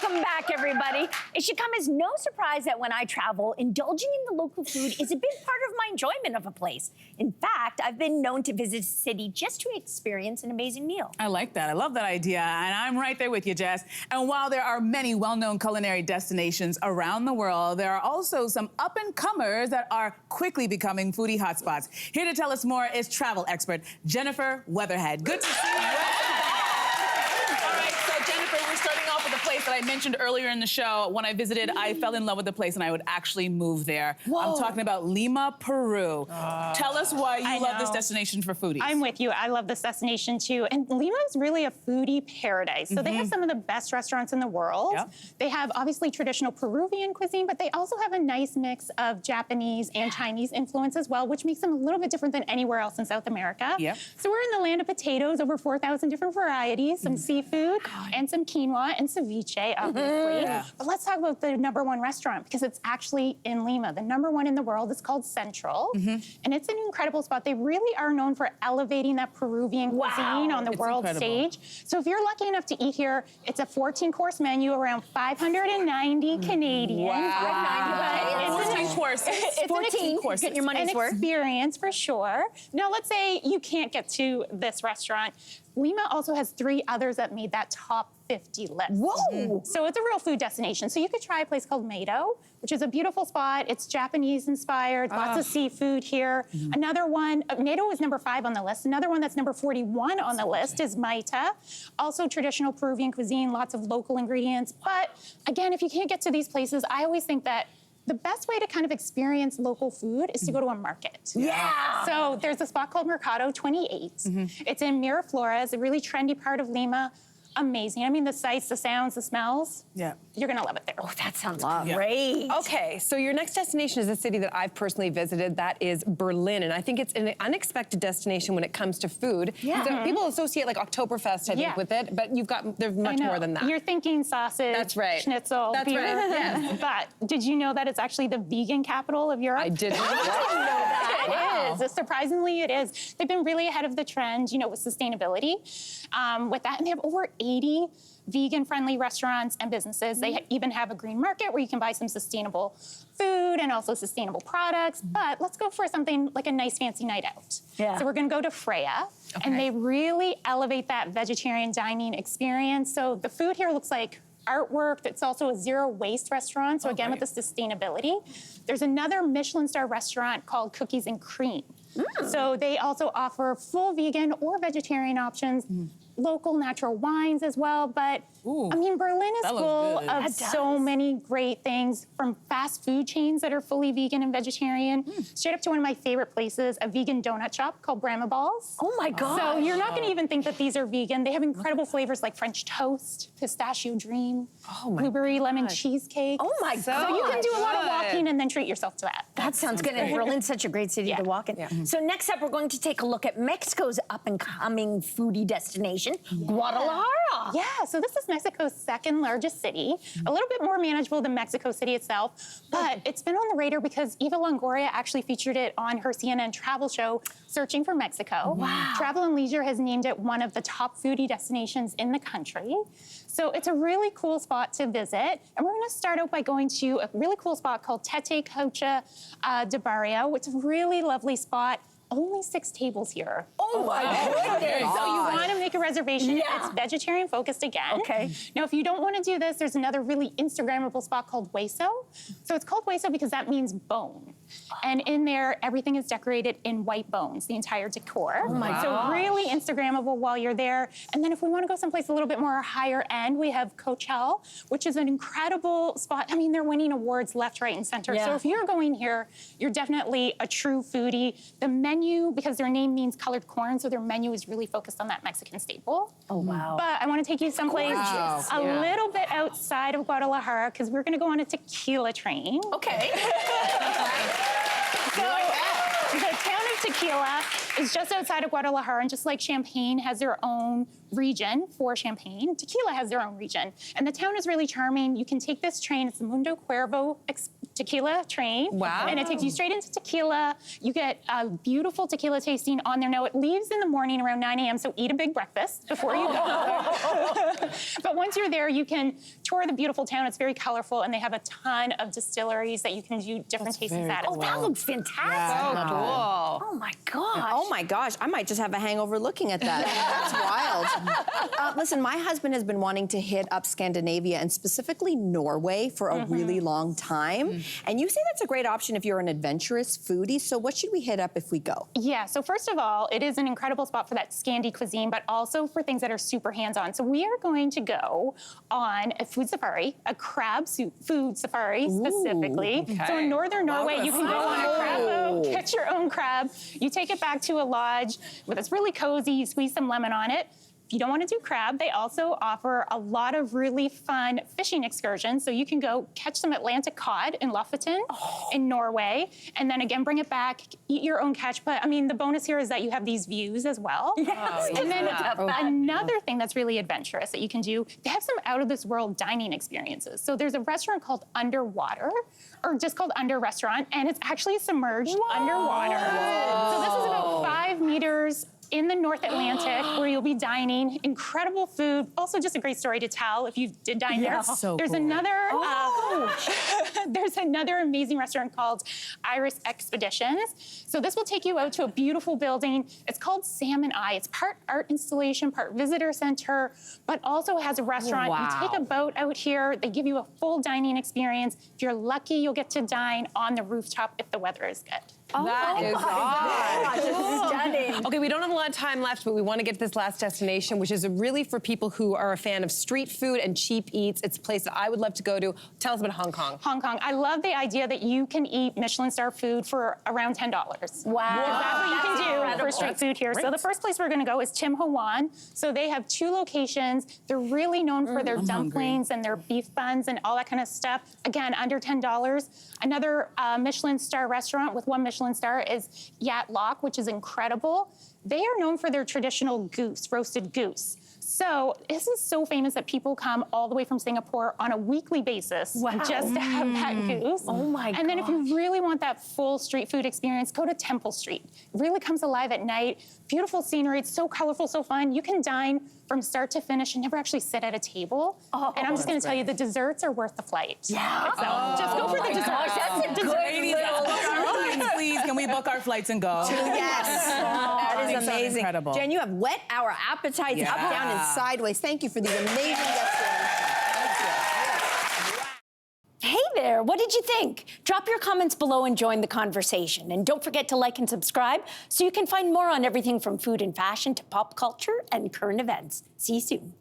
Welcome back, everybody. It should come as no surprise that when I travel, indulging in the local food is a big part of my enjoyment of a place. In fact, I've been known to visit a city just to experience an amazing meal. I like that. I love that idea, and I'm right there with you, Jess. And while there are many well-known culinary destinations around the world, there are also some up-and-comers that are quickly becoming foodie hotspots. Here to tell us more is travel expert Jennifer Weatherhead. Good to see you. We're starting off with a place that I mentioned earlier in the show. When I visited, I fell in love with the place and I would actually move there. Whoa. I'm talking about Lima, Peru. Tell us why you love this destination for foodies. I'm with you. I love this destination too. And Lima is really a foodie paradise. So they have some of the best restaurants in the world. Yep. They have obviously traditional Peruvian cuisine, but they also have a nice mix of Japanese and Chinese influence as well, which makes them a little bit different than anywhere else in South America. Yep. So we're in the land of potatoes, over 4,000 different varieties, some seafood, and some quinoa and ceviche, obviously. But let's talk about the #1 restaurant, because it's actually in Lima. The #1 in the world is called Central, and it's an incredible spot. They really are known for elevating that Peruvian cuisine on the world stage. So if you're lucky enough to eat here, it's a 14-course menu, around 590 Canadian. Wow. 14 courses. It's 14 courses. Get your money's worth. An experience for sure. Now, let's say you can't get to this restaurant. Lima also has 3 others that made that top 50 list. Whoa! So it's a real food destination. So you could try a place called Mado, which is a beautiful spot. It's Japanese inspired, lots of seafood here. Another one, Mado is #5 on the list. Another one that's #41 on the list is Maita. Also traditional Peruvian cuisine, lots of local ingredients. But again, if you can't get to these places, I always think that the best way to kind of experience local food is to go to a market. Yeah! So there's a spot called Mercado 28. It's in Miraflores, a really trendy part of Lima. Amazing. I mean, the sights, the sounds, the smells. Yeah. You're gonna love it there. Oh, that sounds great. Okay, so your next destination is a city that I've personally visited. That is Berlin, and I think it's an unexpected destination when it comes to food. Yeah. So people associate like Oktoberfest, I think, with it, but there's much more than that. You're thinking sausage, that's right. schnitzel, beer. Yes. But did you know that it's actually the vegan capital of Europe? I didn't know that. It is. Surprisingly, it is. They've been really ahead of the trend, you know, with sustainability. With that, and they have over 80 vegan-friendly restaurants and businesses. They even have a green market where you can buy some sustainable food and also sustainable products. But let's go for something like a nice fancy night out. Yeah. So we're gonna go to Freya, and they really elevate that vegetarian dining experience. So the food here looks like artwork. It's also a zero-waste restaurant. So again, with the sustainability. There's another Michelin star restaurant called Cookies and Cream. So they also offer full vegan or vegetarian options, local natural wines as well. But I mean, Berlin is full of so many great things, from fast food chains that are fully vegan and vegetarian, straight up to one of my favorite places, a vegan donut shop called Brahma Balls. Oh my God. So you're not gonna even think that these are vegan. They have incredible flavors like French toast, pistachio dream, blueberry lemon cheesecake. Oh my God. So you can do a lot of walking and then treat yourself to that. That sounds good. And Berlin's such a great city to walk in. So next up, we're going to take a look at Mexico's up-and-coming foodie destination, Guadalajara. Yeah, so this is Mexico's second largest city, a little bit more manageable than Mexico City itself, but it's been on the radar because Eva Longoria actually featured it on her CNN travel show, Searching for Mexico. Travel and Leisure has named it one of the top foodie destinations in the country. So it's a really cool spot to visit. And we're gonna start out by going to a really cool spot called Tete Cocha de Barrio. It's a really lovely spot. Only 6 tables here. Oh my goodness. So you want to make a reservation. It's vegetarian focused again. Now, if you don't want to do this, there's another really Instagrammable spot called Hueso. So it's called Hueso because that means bone. And in there, everything is decorated in white bones, the entire decor. Oh my So really Instagrammable while you're there. And then if we want to go someplace a little bit more higher end, we have Coachella, which is an incredible spot. I mean, they're winning awards left, right, and center. So if you're going here, you're definitely a true foodie. The menu, because their name means colored corn, so their menu is really focused on that Mexican staple. Oh, wow. But I want to take you someplace a little bit outside of Guadalajara, because we're going to go on a tequila train. Okay. So the town of Tequila is just outside of Guadalajara, and just like Champagne has their own region for Champagne, Tequila has their own region. And the town is really charming. You can take this train, it's the Mundo Cuervo tequila train. Wow. And it takes you straight into Tequila. You get a beautiful tequila tasting on there. Now, it leaves in the morning around 9 a.m., so eat a big breakfast before you go. But once you're there, you can tour the beautiful town. It's very colorful, and they have a ton of distilleries that you can do different tastings at. Oh, that looks fantastic. So cool. Oh my gosh. Oh my gosh, I might just have a hangover looking at that. That's wild. Listen, my husband has been wanting to hit up Scandinavia and specifically Norway for a really long time. And you say that's a great option if you're an adventurous foodie. So what should we hit up if we go? Yeah, so first of all, it is an incredible spot for that Scandi cuisine, but also for things that are super hands-on. So we are going to go on a food safari, a crab food safari specifically. okay. So in northern Norway, you can go on a crab boat, catch your own crab. You take it back to a lodge where it's really cozy, you squeeze some lemon on it. If you don't want to do crab, they also offer a lot of really fun fishing excursions. So you can go catch some Atlantic cod in Lofoten in Norway, and then again, bring it back, eat your own catch. But I mean, the bonus here is that you have these views as well. Yes. And then another thing that's really adventurous that you can do, they have some out of this world dining experiences. So there's a restaurant called Underwater, or just called Under Restaurant, and it's actually submerged underwater. So this is about 5 meters in the North Atlantic, where you'll be dining. Incredible food. Also, just a great story to tell if you did dine there. So there's cool. another. There's another amazing restaurant called Iris Expeditions. So this will take you out to a beautiful building. It's called Salmon Eye. It's part art installation, part visitor center, but also has a restaurant. You take a boat out here. They give you a full dining experience. If you're lucky, you'll get to dine on the rooftop if the weather is good. That is Gosh, it's stunning. Okay, we don't have a lot of time left, but we want to get to this last destination, which is really for people who are a fan of street food and cheap eats. It's a place that I would love to go to. Tell us about Hong Kong. Hong Kong. I love the idea that you can eat Michelin star food for around $10. Wow. That's what you can do for street food here. So the first place we're going to go is Tim Ho Wan. So they have 2 locations. They're really known for their dumplings and their beef buns and all that kind of stuff. Again, under $10. Another Michelin star restaurant with 1 Michelin star is Yat Lok, which is incredible. They are known for their traditional goose, roasted goose. So this is so famous that people come all the way from Singapore on a weekly basis just to have that goose. Oh my And then if you really want that full street food experience, go to Temple Street. It really comes alive at night. Beautiful scenery. It's so colorful, so fun. You can dine from start to finish and never actually sit at a table. And I'm just going to tell you, the desserts are worth the flight. Yeah. So just go for the desserts. That's a good Ladies, let's book our flights, please. Can we book our flights and go? Yes. That is amazing. Incredible. Jen, you have whet our appetites up, down, and sideways. Thank you for these amazing destinations. Hey there, what did you think? Drop your comments below and join the conversation. And don't forget to like and subscribe so you can find more on everything from food and fashion to pop culture and current events. See you soon.